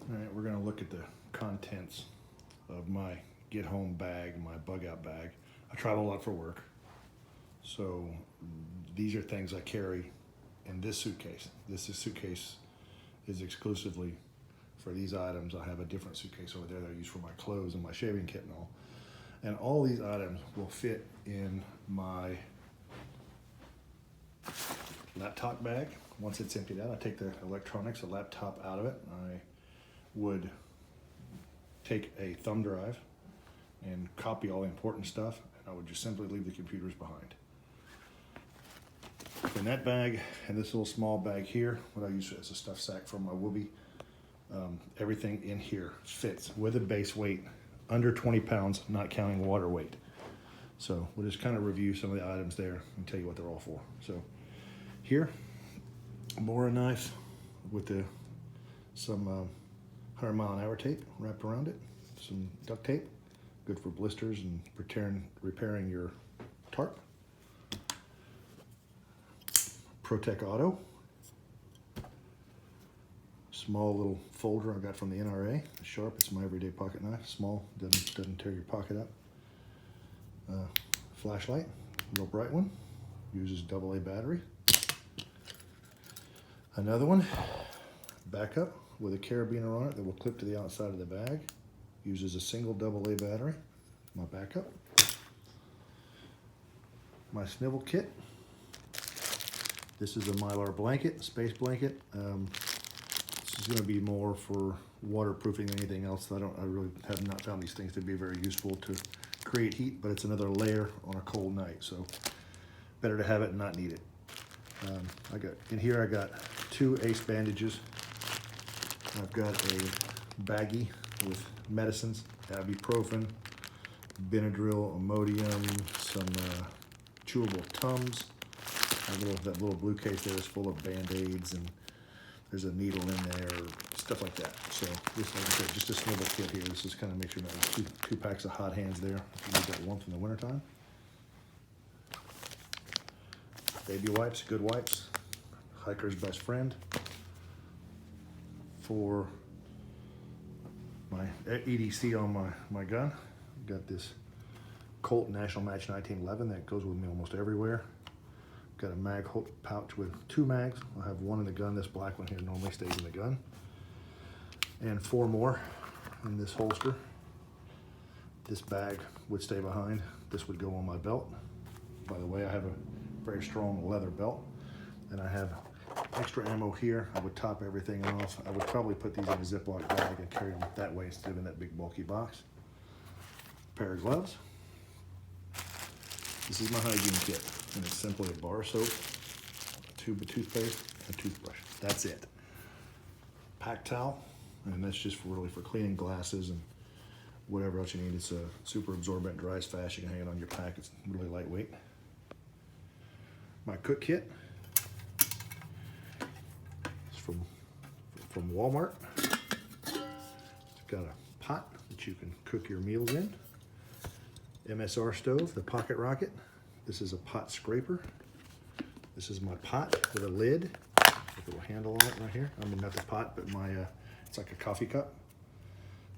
All right, we're gonna look at the contents of my get home bag, my bug out bag. I travel a lot for work, so these are things I carry in this suitcase. This suitcase is exclusively for these items. I have a different suitcase over there that I use for my clothes and my shaving kit and all. And all these items will fit in my laptop bag. Once it's emptied out, I take the electronics, the laptop out of it. I would take a thumb drive and copy all the important stuff, and I would just simply leave the computers behind. In that bag and this little small bag here, what I use as a stuff sack for my whoopee, everything in here fits with a base weight under 20 pounds, not counting water weight. So we'll just kind of review some of the items there and tell you what they're all for. So here, a boring knife with some 100-mile-an-hour tape wrapped around it, some duct tape, good for blisters and repairing your tarp. Protec Auto, small little folder I got from the NRA, sharp. It's my everyday pocket knife, small, doesn't tear your pocket up. Flashlight, real bright one, uses AA battery. Another one, backup with a carabiner on it that will clip to the outside of the bag. Uses a single AA battery, my backup. My snivel kit. This is a Mylar blanket, space blanket. This is gonna be more for waterproofing than anything else. I really have not found these things to be very useful to create heat, but it's another layer on a cold night, so better to have it and not need it. In here I got 2 ace bandages. I've got a baggie with medicines, ibuprofen, Benadryl, Imodium, some chewable Tums. That little blue case there is full of Band-Aids, and there's a needle in there, stuff like that. So this, like I said, just a snivel kit here. This is kind of make sure that two packs of hot hands there if you need that warmth in the wintertime. Baby wipes, good wipes, hiker's best friend. For my EDC on my gun, I've got this Colt National Match 1911 that goes with me almost everywhere. Got a mag pouch with 2 mags. I'll have one in the gun. This black one here normally stays in the gun. And 4 more in this holster. This bag would stay behind. This would go on my belt. By the way, I have a very strong leather belt. And I have extra ammo here. I would top everything off. I would probably put these in a Ziploc bag and carry them that way instead of in that big bulky box. Pair of gloves. This is my hygiene kit, and it's simply a bar of soap, a tube of toothpaste, and a toothbrush. That's it. Pack towel, and that's just really for cleaning glasses and whatever else you need. It's a super absorbent, dries fast. You can hang it on your pack. It's really lightweight. My cook kit. It's from Walmart. It's got a pot that you can cook your meals in. MSR stove, the Pocket Rocket. This is a pot scraper. This is my pot with a lid with a little handle on it right here. I mean, not the pot, but it's like a coffee cup.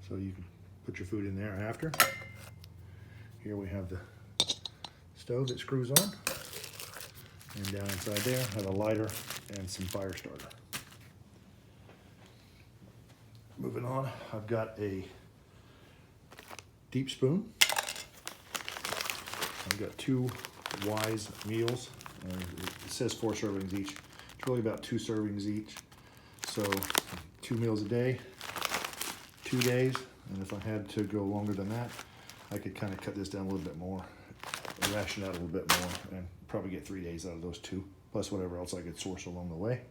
So you can put your food in there after. Here we have the stove that screws on. And down inside there, I have a lighter and some fire starter. Moving on, I've got a deep spoon. I've got 2 Wise meals. It says 4 servings each. It's really about 2 servings each. So 2 meals a day, 2 days. And if I had to go longer than that, I could kind of cut this down a little bit more, ration out a little bit more, and probably get 3 days out of those 2, plus whatever else I could source along the way.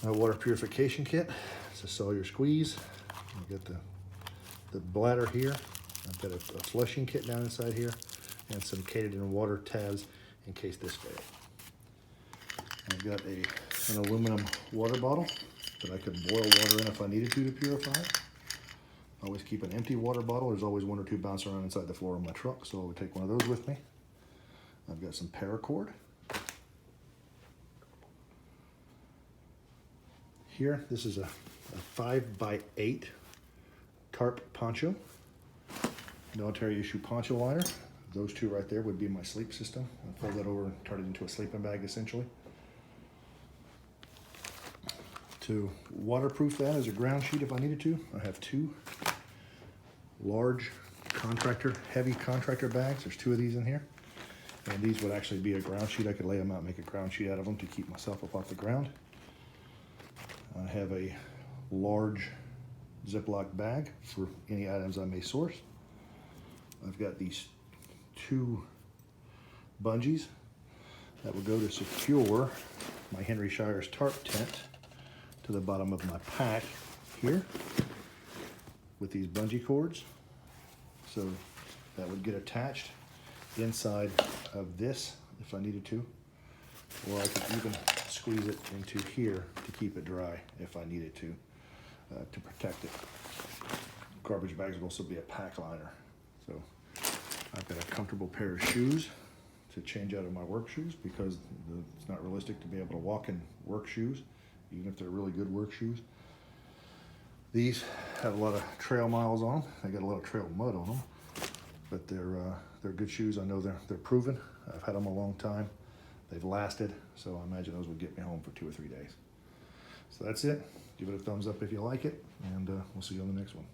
My water purification kit. It's a cellular squeeze. I've got the bladder here. I've got a flushing kit down inside here, and some Katadyn water tabs in case this fails. I've got an aluminum water bottle that I could boil water in if I needed to purify it. I always keep an empty water bottle. There's always 1 or 2 bouncing around inside the floor of my truck, so I would take one of those with me. I've got some paracord. Here, this is a a 5x8 tarp poncho, military issue poncho liner. Those two right there would be my sleep system. I'll fold that over and turn it into a sleeping bag essentially. To waterproof that as a ground sheet if I needed to, I have two large heavy contractor bags. There's two of these in here. And these would actually be a ground sheet. I could lay them out and make a ground sheet out of them to keep myself up off the ground. I have a large Ziploc bag for any items I may source. I've got these two bungees that will go to secure my Henry Shire's tarp tent to the bottom of my pack here with these bungee cords. So that would get attached inside of this if I needed to, or I could even squeeze it into here to keep it dry if I needed to protect it. Garbage bags would also be a pack liner. So I've got a comfortable pair of shoes to change out of my work shoes because it's not realistic to be able to walk in work shoes, even if they're really good work shoes. These have a lot of trail miles on them. They got a lot of trail mud on them, but they're good shoes. I know they're proven. I've had them a long time. They've lasted, so I imagine those would get me home for 2 or 3 days. So that's it. Give it a thumbs up if you like it, and we'll see you on the next one.